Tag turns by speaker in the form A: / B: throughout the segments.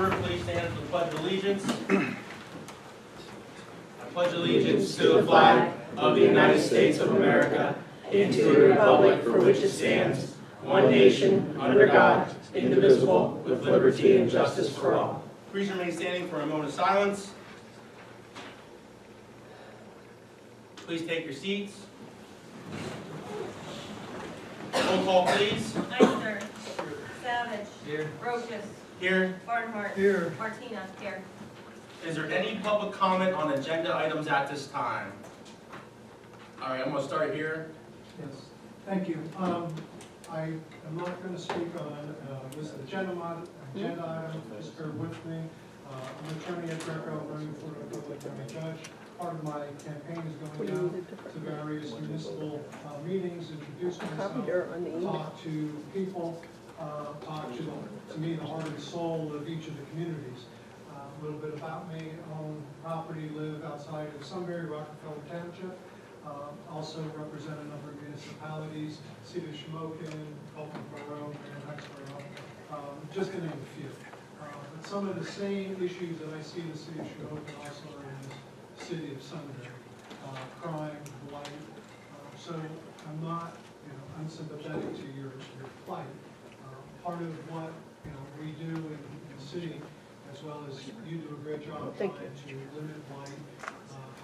A: order, please stand for the Pledge of Allegiance. I pledge allegiance to the flag of the United States of America and to the republic for which it stands, one nation, under God, indivisible, with liberty and justice for all. Please remain standing for a moment of silence. Please take your seats. Roll call, please.
B: Ister. Savage.
A: Here.
B: Rochus.
A: Here.
B: Barnhart.
C: Here.
B: Martina. Here.
A: Is there any public comment on agenda items at this time? All right, I'm going to start here.
C: Yes, thank you. I am not going to speak on this agenda item, just bear with me. I'm an attorney at Greco, running for a public county judge. Part of my campaign is going out to various municipal meetings, introduce myself, talk to people, talk to me, the heart and soul of each of the communities. A little bit about me: own property, live outside of Sunbury, Rockefeller Township. Also represent a number of municipalities: City of Shamokin, Fulton Borough, Mayor Hexborough, just to name a few. But some of the same issues that I see in the City of Shamokin also are in the City of Sunbury: crime, blight. So I'm not, unsympathetic to your plight. Part of what we do in the city, as well as you do a great job trying to limit blight,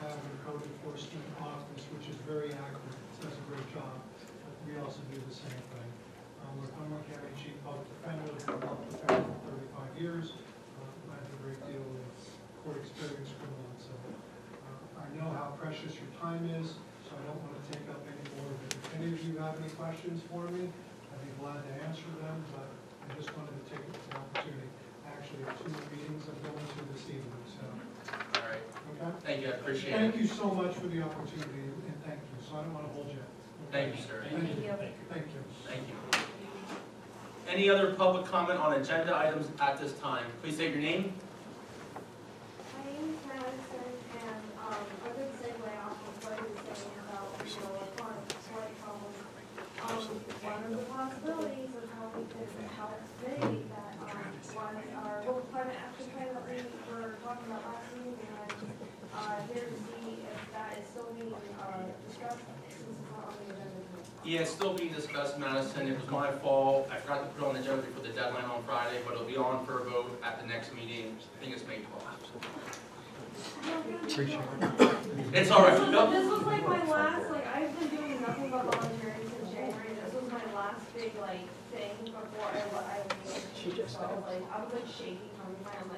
C: have a code enforcement office which is very active, does a great job. But we also do the same thing. We're Sunbury County Chief Public Defender, I've been public defender for 35 years. I have a great deal of court experience criminal, so I know how precious your time is, so I don't want to take up any more of it. If any of you have any questions for me, I'd be glad to answer them, but I just wanted to take the opportunity. Actually, 2 meetings I'm going to this evening, so.
A: All right.
C: Okay?
A: Thank you, I appreciate it.
C: Thank you so much for the opportunity, and thank you. So I don't want to hold you up.
A: Thank you, sir.
C: Thank you.
B: you.
C: Thank you.
A: Thank you. Any other public comment on agenda items at this time? Please state your name.
D: My name is Madison, and a good segue off of what you were saying about, flood problems. One of the possibilities of how we could help mitigate that was our local climate action plan that we were talking about last meeting, and here to see if that is still being discussed since it's not on the agenda tonight.
A: Yeah, it's still being discussed, Madison. It was my fault. I forgot to put it on the agenda before the deadline on Friday, but it'll be on for a vote at the next meeting. I think it's May 12th. It's all right.
D: This was like my last, I've been doing nothing but volunteering since January. This was my last big, thing before I
B: She just
D: so I was shaking from my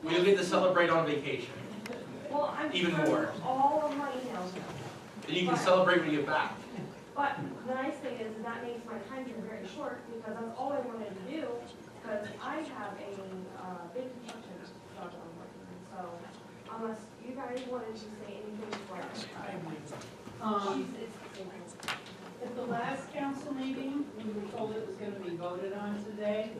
A: We'll get to celebrate on vacation.
D: Well, I'm
A: Even
D: sure
A: more.
D: all of my emails now.
A: And you can celebrate when you get back.
D: But the nice thing is that makes my time frame very short, because that's all I wanted to do, because I have a big construction job I'm working on. So unless you guys wanted to say anything before
E: At the last council meeting, we were told it was going to be voted on today.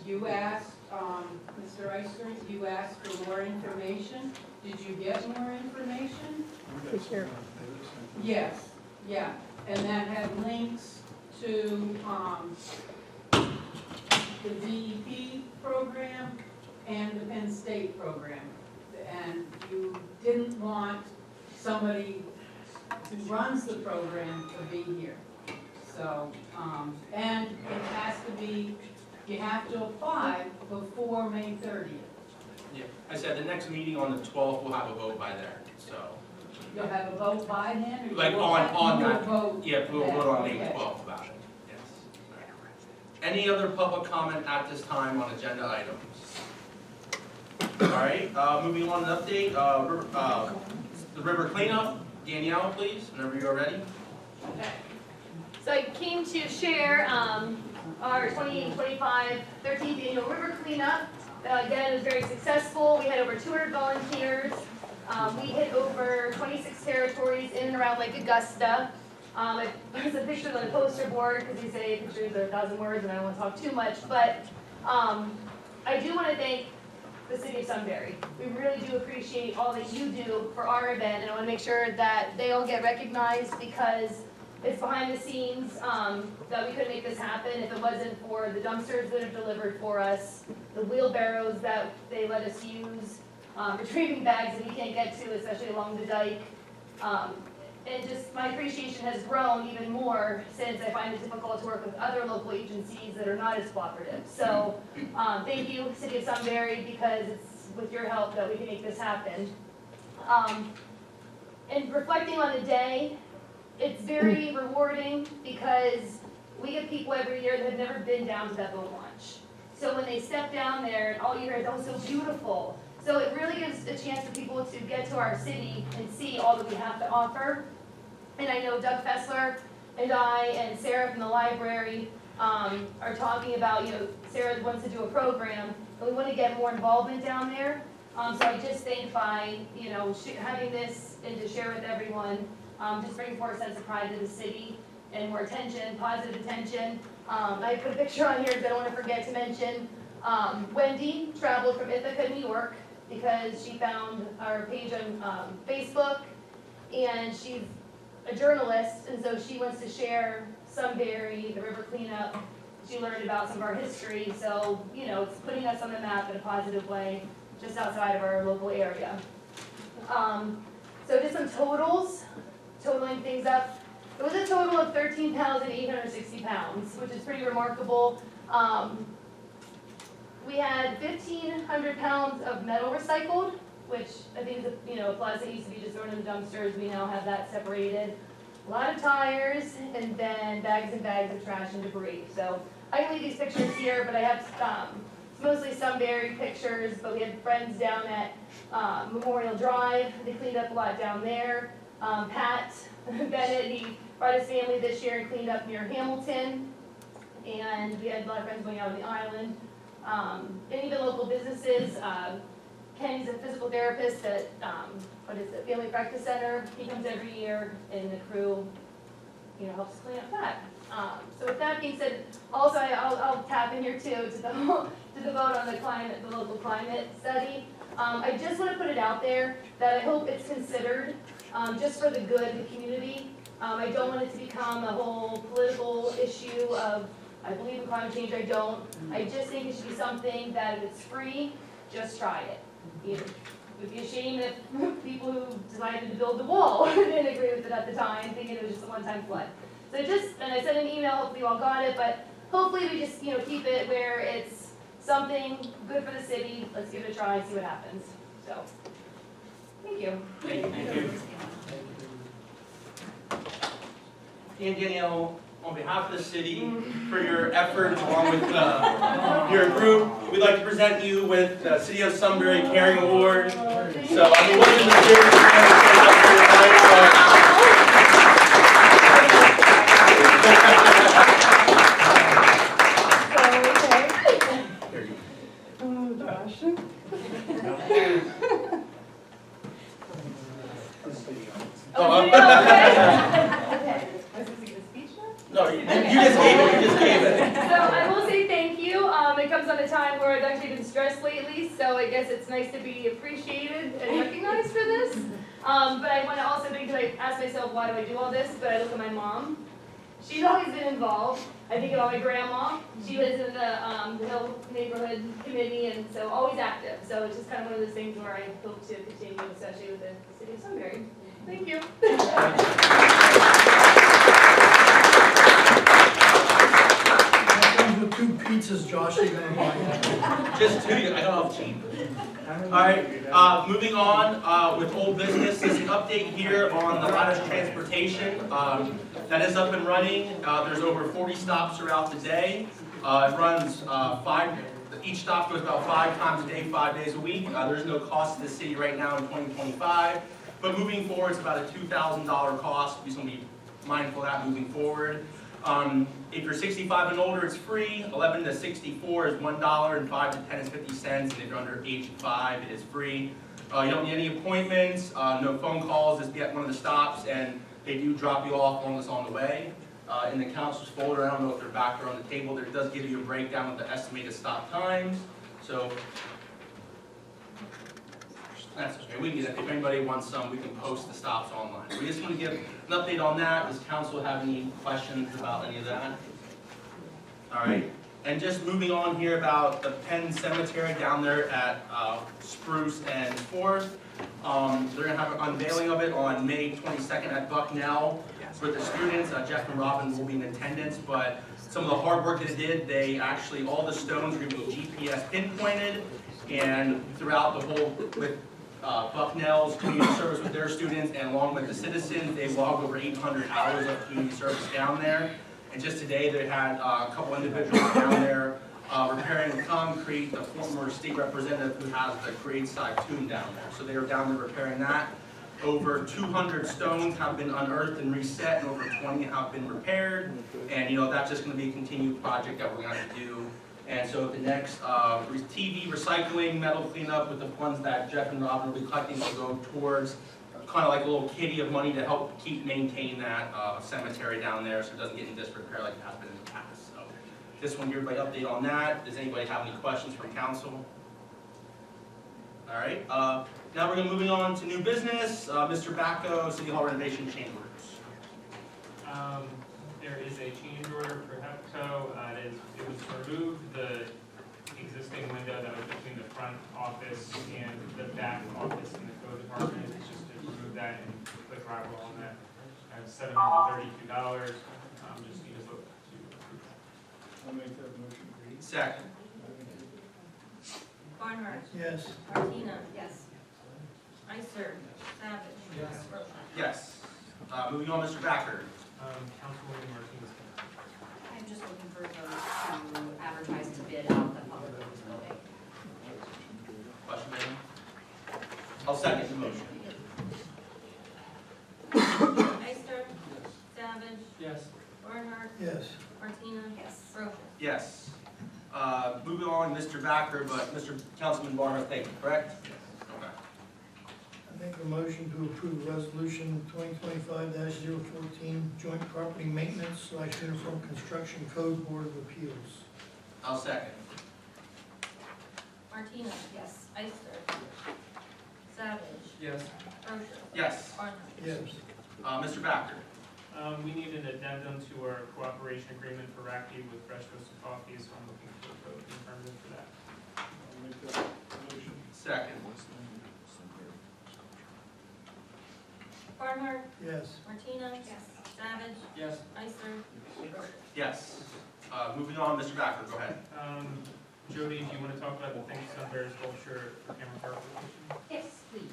E: You asked, Mr. Ister, you asked for more information. Did you get more information? Yes, yeah. And that had links to the DEP program and the Penn State program. And you didn't want somebody who runs the program to be here. So, and it has to be, you have to apply before May 30th.
A: Yeah, I said the next meeting on the 12th, we'll have a vote by there, so.
E: You'll have a vote by then? Or
A: Like
E: you'll
A: on that,
E: vote
A: yeah, we'll vote on May
E: okay.
A: 12th about it, yes. Any other public comment at this time on agenda items? All right, moving on, an update, the river cleanup. Danielle, please, whenever you're ready.
B: Okay. So I came to share our 2025 13th annual river cleanup. Again, it was very successful. We had over 200 volunteers. We hit over 26 territories in and around Lake Augusta. There's a picture on the poster board because they say pictures are 1,000 words and I don't want to talk too much. But I do want to thank the City of Sunbury. We really do appreciate all that you do for our event, and I want to make sure that they all get recognized because it's behind the scenes, that we couldn't make this happen if it wasn't for the dumpsters that are delivered for us, the wheelbarrows that they let us use, retrieving bags that we can't get to, especially along the dike. And just my appreciation has grown even more since I find it difficult to work with other local agencies that are not as cooperative. So, thank you, City of Sunbury, because it's with your help that we can make this happen. And reflecting on the day, it's very rewarding because we get people every year that have never been down to that boat launch. So when they step down there, and all you hear is, "Oh, so beautiful." So it really gives a chance for people to get to our city and see all that we have to offer. And I know Doug Fessler and I and Sarah from the library are talking about, Sarah wants to do a program, and we want to get more involvement down there. So I just think by, having this and to share with everyone, just brings more sense of pride to the city and more attention, positive attention. I put a picture on here because I don't want to forget to mention, Wendy traveled from Ithaca, New York, because she found our page on Facebook, and she's a journalist, and so she wants to share Sunbury, the river cleanup. She learned about some of our history, so, it's putting us on the map in a positive way, just outside of our local area. So just some totals, totaling things up. It was a total of 13,860 pounds, which is pretty remarkable. We had 1,500 pounds of metal recycled, which I think is a plus. It used to be just thrown in the dumpsters. We now have that separated. A lot of tires, and then bags and bags of trash and debris. So I can leave these pictures here, but I have it's mostly Sunbury pictures, but we had friends down at Memorial Drive. They cleaned up a lot down there. Pat Bennett, he brought his family this year and cleaned up near Hamilton. And we had a lot of friends going out on the island. And even local businesses. Kenny's a physical therapist at, Family Practice Center. He comes every year, and the crew, helps clean up that. So with that being said, also I'll tap in here too to the vote on the local climate study. I just want to put it out there that I hope it's considered, just for the good of the community. I don't want it to become a whole political issue of, I believe in climate change, I don't. I just think it should be something that if it's free, just try it. It would be a shame if people who decided to build the wall didn't agree with it at the time, thinking it was just a one-time flood. So and I sent an email, hopefully you all got it, but hopefully we just, keep it where it's something good for the city. Let's give it a try, see what happens. So, thank you.
A: Thank you. And Danielle, on behalf of the city, for your efforts along with your group, we'd like to present you with the City of Sunbury Caring Award. So, wasn't the spirit up here tonight,
F: Oh gosh.
A: No, you just gave it.
B: So I will say thank you. It comes on a time where I've actually been stressed lately, so I guess it's nice to be appreciated and recognized for this. But I want to also think, because I ask myself, why do I do all this? But I look at my mom. She's always been involved. I think about my grandma. She was in the Hill Neighborhood Committee, and so always active. So it's just kind of one of those things where I hope to continue, especially with the City of Sunbury. Thank you.
C: With 2 pizzas, Josh, you're gonna buy.
A: Just 2, I don't have cheap. Alright, moving on with old business, is an update here on the lattice transportation. That is up and running. There's over 40 stops throughout the day. It runs each stop goes about 5 times a day, 5 days a week. There's no cost to the city right now in 2025. But moving forward, it's about a $2,000 cost. We just want to be mindful of that moving forward. If you're 65 and older, it's free. 11 to 64 is $1, and 5 to 10 is 50 cents. And if you're under age 5, it is free. You don't need any appointments, no phone calls. Just be at one of the stops, and they do drop you off along on the way. In the counselor's folder, I don't know if they're back there on the table, there does give you a breakdown of the estimated stop times. So That's okay, we can get, if anybody wants some, we can post the stops online. We just want to give an update on that. Does council have any questions about any of that? All right, and just moving on here about the Penn Cemetery down there at Spruce and 4th. They're gonna have an unveiling of it on May 22nd at Bucknell with the students. Jeff and Robin will be in attendance, but some of the hard work that they did, they actually, all the stones are gonna be GPS pinpointed, and throughout the whole, with Bucknell's community service with their students and along with the citizens, they logged over 800 hours of community service down there. And just today, they had a couple individuals down there repairing concrete, the former state representative who has the graveside tomb down there. So they were down there repairing that. Over 200 stones have been unearthed and reset, and over 20 have been repaired. And that's just going to be a continued project that we're going to do. And so the next TV recycling, metal cleanup with the funds that Jeff and Robin will be collecting will go towards kind of like a little kitty of money to help maintain that cemetery down there so it doesn't get in disrepair like it has been in the past. So this one, everybody update on that. Does anybody have any questions from council? All right, now we're moving on to new business. Mr. Bacco, City Hall renovation chambers.
F: There is a change order for HEPCO. It was to remove the existing window that was between the front office and the back office in the code department. It's just to remove that and put drywall on that. $732. Just need to look to approve that.
C: I'll make that motion.
A: Second.
G: Barnhart.
C: Yes.
G: Martina.
B: Yes.
G: Ister. Savage.
C: Yes.
G: Rocha.
A: Yes. Moving on, Mr. Backer.
F: Councilwoman Martinez.
G: I'm just looking for those to advertise to bid out the public works building.
A: Question, ma'am? I'll second the motion.
G: Ister. Savage.
F: Yes.
G: Barnhart.
C: Yes.
G: Martina.
B: Yes.
G: Rocha.
A: Yes. Moving on, Mr. Backer, but Mr. Councilman Barner, thank you, correct? Okay.
H: I make a motion to approve resolution 2025-014, joint property maintenance / uniform construction code board of appeals.
A: I'll second.
G: Martina.
B: Yes.
G: Ister. Savage.
F: Yes.
G: Rocha.
A: Yes.
G: Barnhart.
H: Yes.
A: Mr. Backer.
F: We need an addendum to our cooperation agreement for Racky with Fresh Roasted Coffee, so I'm looking for a vote in terms for that.
C: I'll make that motion.
A: Second.
G: Barnhart.
H: Yes.
G: Martina.
B: Yes.
G: Savage.
F: Yes.
G: Ister. Rocha.
A: Yes. Moving on, Mr. Backer, go ahead.
F: Jody, do you want to talk about the Think Sunbury sculpture for Cameron Park location?
I: Yes, please.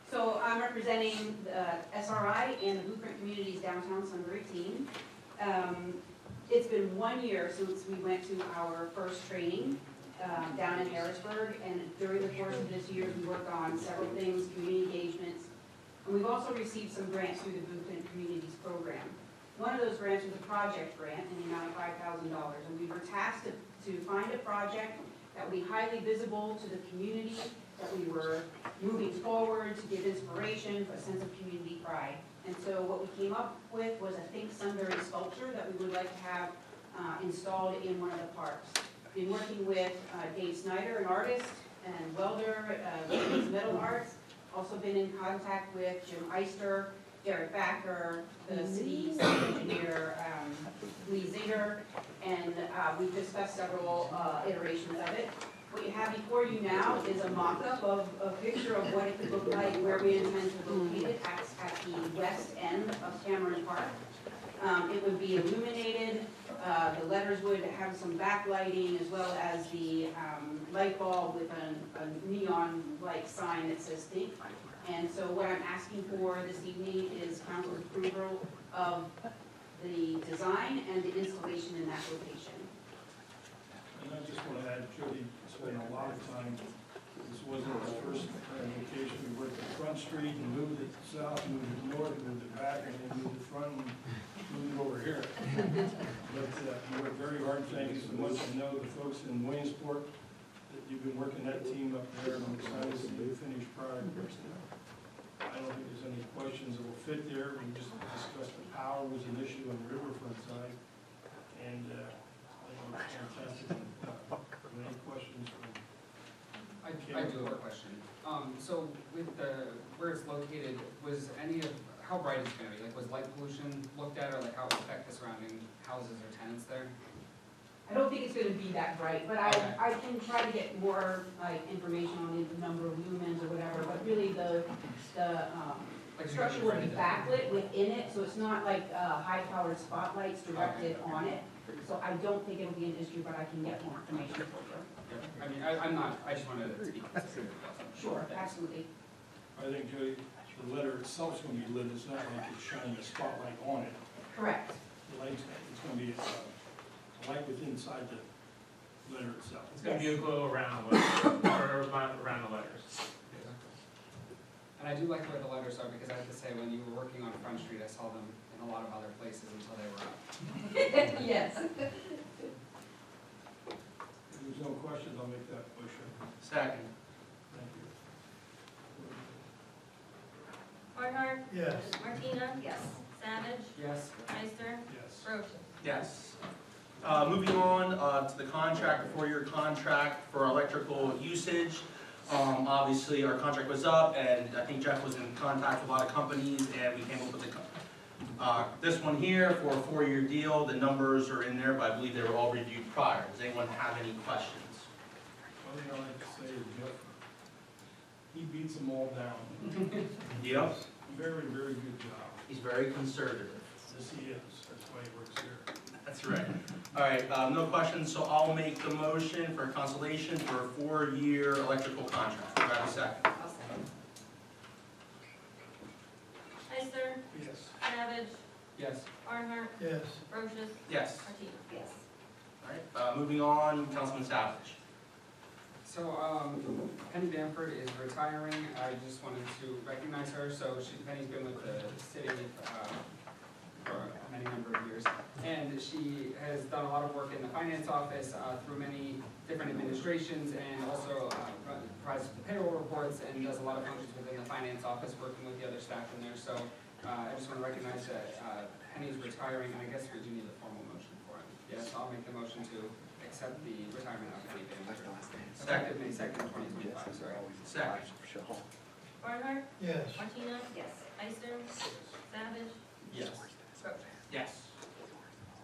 I: So I'm representing the SRI and the Blueprint Communities Downtown Sunbury team. It's been 1 year since we went to our first training down in Harrisburg, and during the course of this year, we worked on several things, community engagements, and we've also received some grants through the Blueprint Communities program. One of those grants was a project grant in the amount of $5,000, and we were tasked to find a project that would be highly visible to the community, that we were moving forward to give inspiration, a sense of community pride. And so what we came up with was a Think Sunbury sculpture that we would like to have installed in one of the parks. Been working with Dave Snyder, an artist, and welder, metal arts. Also been in contact with Jim Eister, Derek Backer, the city's engineer, Lee Zinger, and we've discussed several iterations of it. What you have before you now is a mock-up of a picture of what it could look like, where we intend to locate it at the west end of Cameron Park. It would be illuminated, the letters would have some backlighting, as well as the light bulb with a neon-like sign that says Think. And so what I'm asking for this evening is council's approval of the design and the installation in that location.
C: And I just want to add, Jody spent a lot of time, this wasn't the first location, we worked at Front Street and moved it south, moved it north, moved it back, and then moved it front and moved it over here. But you worked very hard, thank you so much. I know the folks in Williamsport, that you've been working that team up there, and I'm excited to see you finish product. I don't think there's any questions that will fit there. We just discussed the power was an issue on the riverfront side, and I think it's fantastic. Any questions from
J: I do have a question. So with where it's located, was how bright is it gonna be? Like, was light pollution looked at, or like how it affect the surrounding houses or tenants there?
I: I don't think it's gonna be that bright, but
J: Okay.
I: I can try to get more, like, information on the number of lumens or whatever, but really the
J: Like,
I: structure will be backlit within it, so it's not like, high-powered spotlights directed on it. So I don't think it'll be an issue, but I can get more information for you.
J: Yeah. I mean, I just wanted it to be considered.
I: Sure, absolutely.
K: I think the letter itself is going to be lit, it's not like it's shining a spotlight on it.
I: Correct.
K: The light's, it's going to be a light within inside the letter itself.
F: It's gonna be a glow around the letters, or around the letters.
J: And I do like where the letters are, because I have to say, when you were working on Front Street, I saw them in a lot of other places until they were up.
I: Yes.
K: If there's no questions, I'll make that motion.
A: Second.
K: Thank you.
B: Barnhart.
H: Yes.
B: Martina.
G: Yes.
B: Savage.
J: Yes.
B: Ister.
K: Yes.
B: Brochus.
A: Yes. Moving on to the contract, the 4-year contract for electrical usage. Obviously, our contract was up, and I think Jeff was in contact with a lot of companies, and we came up with this one here for a 4-year deal. The numbers are in there, but I believe they were all reviewed prior. Does anyone have any questions?
K: One thing I like to say is Jeff, he beats them all down.
A: Yep.
K: Very, very good job.
A: He's very conservative.
K: Yes, he is. That's why he works here.
A: That's right. All right, no questions, so I'll make the motion for consolidation for a 4-year electrical contract. Do I have a second?
G: I'll second.
B: Ister.
K: Yes.
B: Savage.
J: Yes.
B: Barnhart.
H: Yes.
B: Brochus.
A: Yes.
B: Martina.
G: Yes.
A: All right, moving on, Councilman Savage.
J: So, Penny Bamford is retiring. I just wanted to recognize her. So Penny's been with the city, for a many number of years. And she has done a lot of work in the finance office through many different administrations, and also provides the payroll reports and does a lot of functions within the finance office, working with the other staff in there. So I just want to recognize that Penny's retiring, and I guess we do need a formal motion for it. Yes, I'll make the motion to accept the retirement of Penny Bamford. Effective May 2nd, 2025, sorry.
A: Second.
B: Barnhart.
H: Yes.
B: Martina.
G: Yes.
B: Ister. Savage.
A: Yes.
B: Brochus.
A: Yes.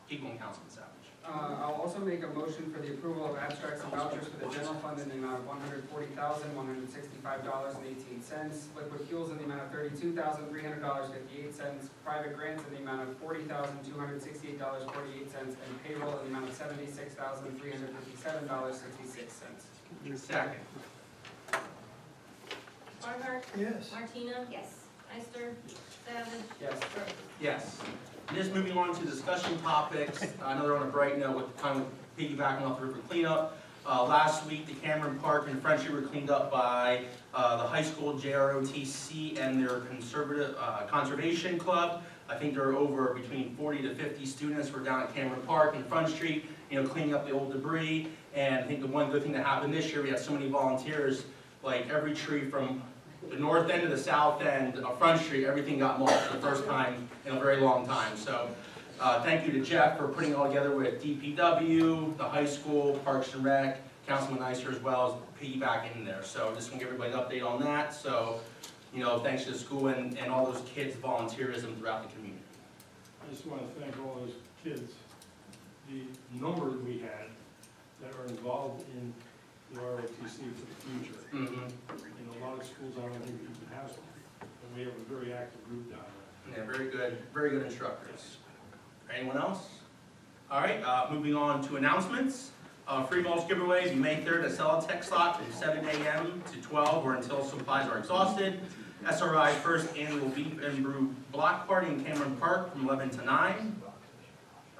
A: Keep going, Councilman Savage.
J: I'll also make a motion for the approval of abstracts and vouchers for the general fund in the amount of $140,165.18. Liquid fuels in the amount of $32,300.58. Private grants in the amount of $40,268.48. And payroll in the amount of $76,357.66.
A: Second.
B: Barnhart.
H: Yes.
B: Martina.
G: Yes.
B: Ister. Savage.
J: Yes.
B: Brochus.
A: Yes. And just moving on to discussion topics, another on a bright note with kind of piggybacking off the river cleanup. Last week, the Cameron Park and French were cleaned up by the high school JROTC and their conservation club. I think there are over between 40 to 50 students were down at Cameron Park and Front Street, cleaning up the old debris. And I think the one good thing that happened this year, we had so many volunteers, like every tree from the north end to the south end of Front Street, everything got mulched for the first time in a very long time. So thank you to Jeff for putting it all together with DPW, the high school, Parks and Rec, Councilman Ister as well as piggyback in there. So just want to give everybody an update on that. So, thanks to the school and all those kids' volunteerism throughout the community.
K: I just want to thank all those kids, the number that we had that are involved in the ROTC for the future.
A: Mm-hmm.
K: In a lot of schools, I don't think even have them, and we have a very active group down there.
A: Yeah, very good instructors. Anyone else? All right, moving on to announcements. Free mulch giveaways May 3rd at Celotex slot from 7 a.m. to 12 or until supplies are exhausted. SRI first annual Beef and Brew block party in Cameron Park from 11 to 9.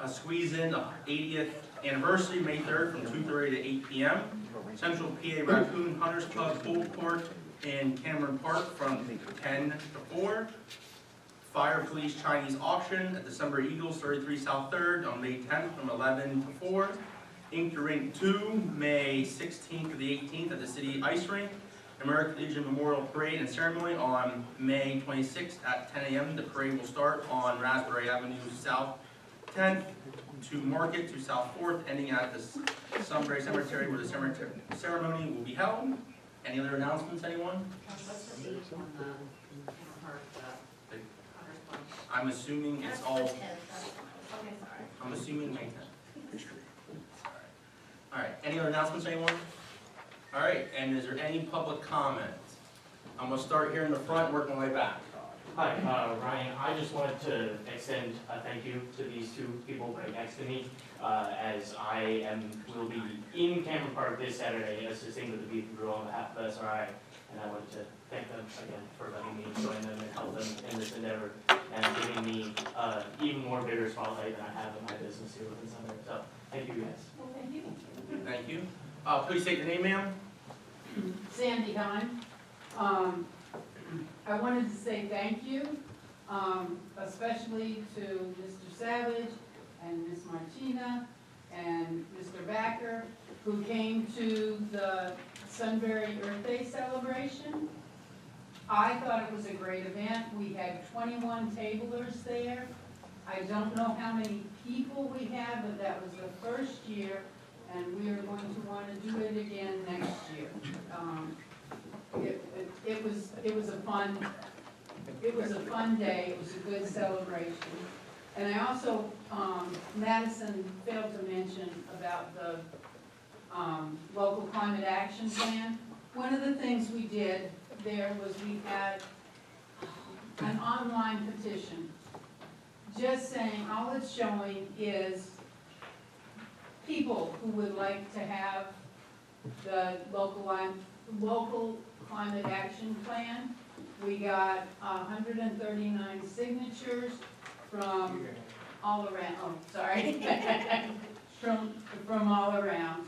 A: Squeeze in the 80th anniversary, May 3rd from 2:30 to 8 p.m. Central PA Raccoon Hunters Club Pool Court in Cameron Park from 10 to 4. Fire Police Chinese Auction at the Sunbury Eagles, 33 South 3rd on May 10th from 11 to 4. Ink to Rink 2, May 16th to the 18th at the City Ice Rink. American Legion Memorial Parade and Ceremony on May 26th at 10 a.m. The parade will start on Raspberry Avenue South 10th to Market to South 4th, ending at the Sunbury Cemetery where the ceremony will be held. Any other announcements, anyone?
G: What's the date on the Hammer Park,
A: I'm assuming it's all,
B: Okay, sorry.
A: I'm assuming May 10th. All right, any other announcements, anyone? All right, and is there any public comment? I'm gonna start here in the front, working my way back.
L: Hi, Ryan. I just wanted to extend a thank you to these two people right next to me, as will be in Cameron Park this Saturday assisting with the Beef and Brew on behalf of SRI, and I wanted to thank them again for letting me join them and help them in this endeavor, and giving me even more bigger spotlight than I have in my business here within Sunbury. So, thank you guys.
E: Well, thank you.
A: Thank you. Please state your name, ma'am.
E: Sandy Hahn. I wanted to say thank you, especially to Mr. Savage and Ms. Martina and Mr. Backer, who came to the Sunbury Earth Day celebration. I thought it was a great event. We had 21 tablers there. I don't know how many people we had, but that was the first year, and we are going to want to do it again next year. It was a fun day. It was a good celebration. And I also, Madison failed to mention about the local climate action plan. One of the things we did there was we had an online petition, just saying all it's showing is people who would like to have the local climate action plan. We got 139 signatures from all around, oh, sorry, from all around.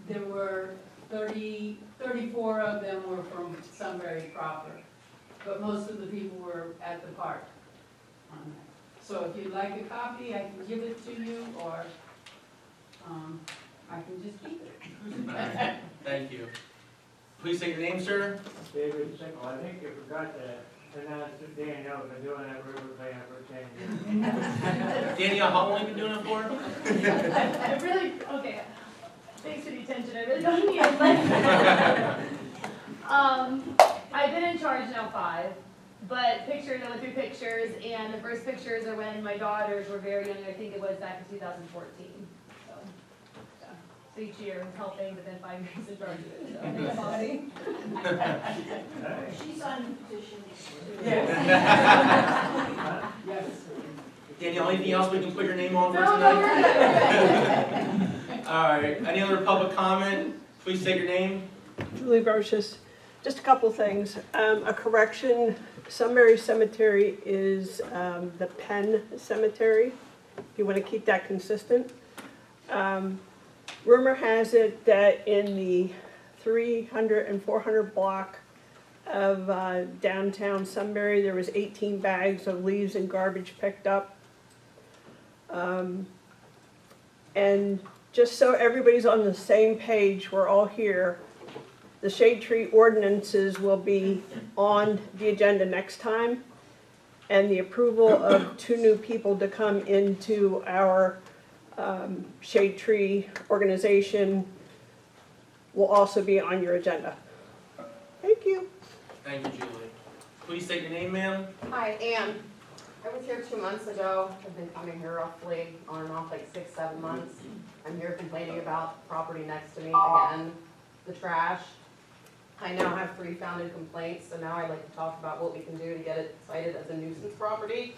E: There were 34 of them were from Sunbury proper, but most of the people were at the park. So if you'd like a copy, I can give it to you, or I can just keep it.
A: Thank you. Please state your name, sir.
M: David Sickle, I think you forgot to announce that Danielle's been doing that river plan for 10 years.
A: Danielle, how long have you been doing it for?
B: I really, okay, thanks for the attention, I really don't need it, but, I've been in charge now 5, but pictures, I went through pictures, and the first pictures are when my daughters were very young, I think it was back in 2014, so. Yeah. So each year I was helping, but then 5 years in charge of it, so it's funny.
D: She's on the petition.
E: Yes.
A: Danielle, anything else we can put your name on for
B: No,
A: tonight?
B: we're good.
A: All right, any other public comment? Please state your name.
N: Julie Brocious. Just a couple things. A correction, Sunbury Cemetery is the Penn Cemetery, if you want to keep that consistent. Rumor has it that in the 300 and 400 block of downtown Sunbury, there was 18 bags of leaves and garbage picked up. And just so everybody's on the same page, we're all here, the shade tree ordinances will be on the agenda next time, and the approval of 2 new people to come into our shade tree organization will also be on your agenda. Thank you.
A: Thank you, Julie. Please state your name, ma'am.
O: Hi, Ann. I was here 2 months ago. I've been coming here roughly on and off like 6, 7 months. I'm here complaining about property next to me again, the trash. I now have 3 founded complaints, so now I'd like to talk about what we can do to get it cited as a nuisance property.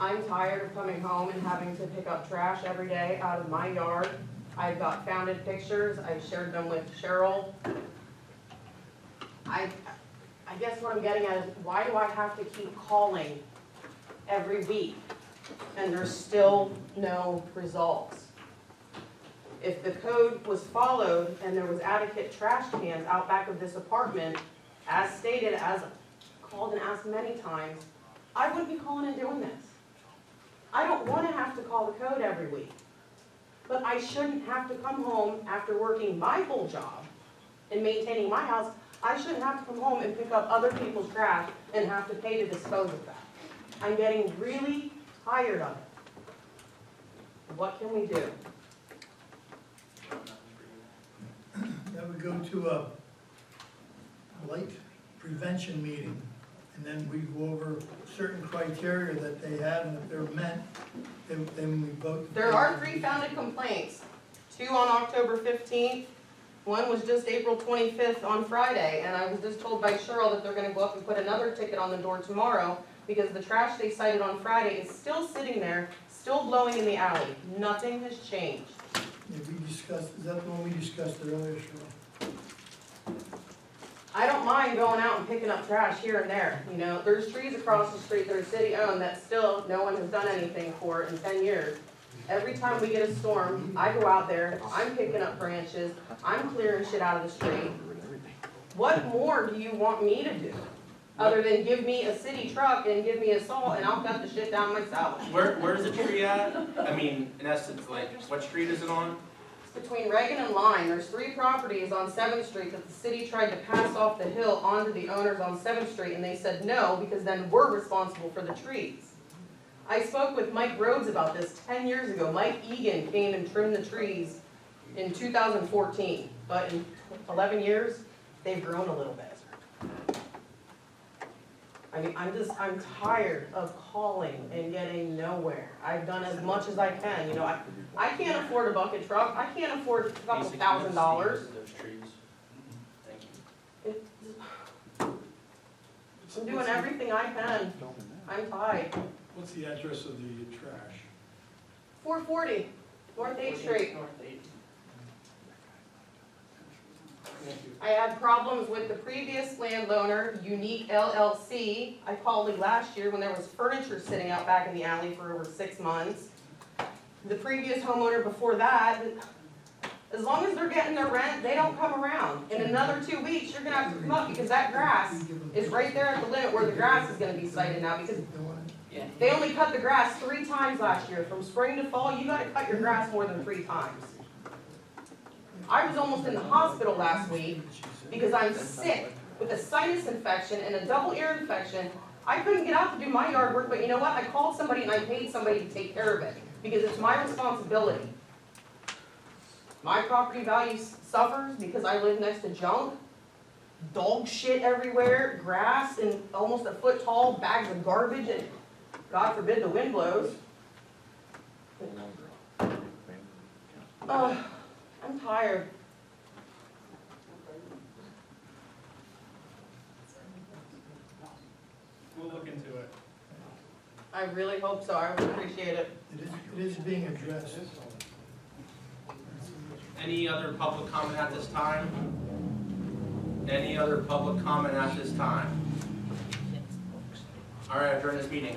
O: I'm tired of coming home and having to pick up trash every day out of my yard. I've got founded pictures. I've shared them with Cheryl. I guess what I'm getting at is, why do I have to keep calling every week and there's still no results? If the code was followed and there was adequate trash cans out back of this apartment, as stated, as called and asked many times, I wouldn't be calling and doing this. I don't want to have to call the code every week, but I shouldn't have to come home after working my full job and maintaining my house. I shouldn't have to come home and pick up other people's trash and have to pay to dispose of that. I'm getting really tired of it. What can we do?
H: That would go to blight prevention meeting. And then we go over certain criteria that they have, and if they're met, then we vote.
O: There are 3 founded complaints, 2 on October 15th, one was just April 25th on Friday, and I was just told by Cheryl that they're gonna go up and put another ticket on the door tomorrow because the trash they cited on Friday is still sitting there, still blowing in the alley. Nothing has changed.
H: Yeah, we discussed, is that the one we discussed earlier, Cheryl?
O: I don't mind going out and picking up trash here and there, you know, there's trees across the street that are city-owned that still no one has done anything for in 10 years. Every time we get a storm, I go out there, I'm picking up branches, I'm clearing shit out of the street. What more do you want me to do? Other than give me a city truck and give me a saw and I'll cut the shit down myself.
A: Where's the tree at? I mean, in essence, like, what street is it on?
O: It's between Reagan and Line, there's 3 properties on 7th Street that the city tried to pass off the hill onto the owners on 7th Street and they said no, because then we're responsible for the trees. I spoke with Mike Rhodes about this 10 years ago. Mike Egan came and trimmed the trees in 2014, but in 11 years, they've grown a little bit. I mean, I'm tired of calling and getting nowhere. I've done as much as I can, you know, I can't afford a bucket truck, I can't afford a couple $1,000.
A: Those trees. Thank you.
O: I'm doing everything I can. I'm tired.
K: What's the address of the trash?
O: 440 North 8th Street. I had problems with the previous landowner, Unique LLC. I called him last year when there was furniture sitting out back in the alley for over 6 months. The previous homeowner before that, as long as they're getting their rent, they don't come around. In another 2 weeks, you're gonna have to come up because that grass is right there at the limit where the grass is gonna be sited now, because they only cut the grass 3 times last year. From spring to fall, you gotta cut your grass more than 3 times. I was almost in the hospital last week because I'm sick with a sinus infection and a double ear infection. I couldn't get out to do my yard work, but you know what? I called somebody and I paid somebody to take care of it because it's my responsibility. My property value suffers because I live next to junk, dog shit everywhere, grass and almost a foot tall bags of garbage, and God forbid the wind blows. I'm tired.
F: We'll look into it.
O: I really hope so. I would appreciate it.
H: It is being addressed.
A: Any other public comment at this time? Any other public comment at this time? All right, adjourn this meeting.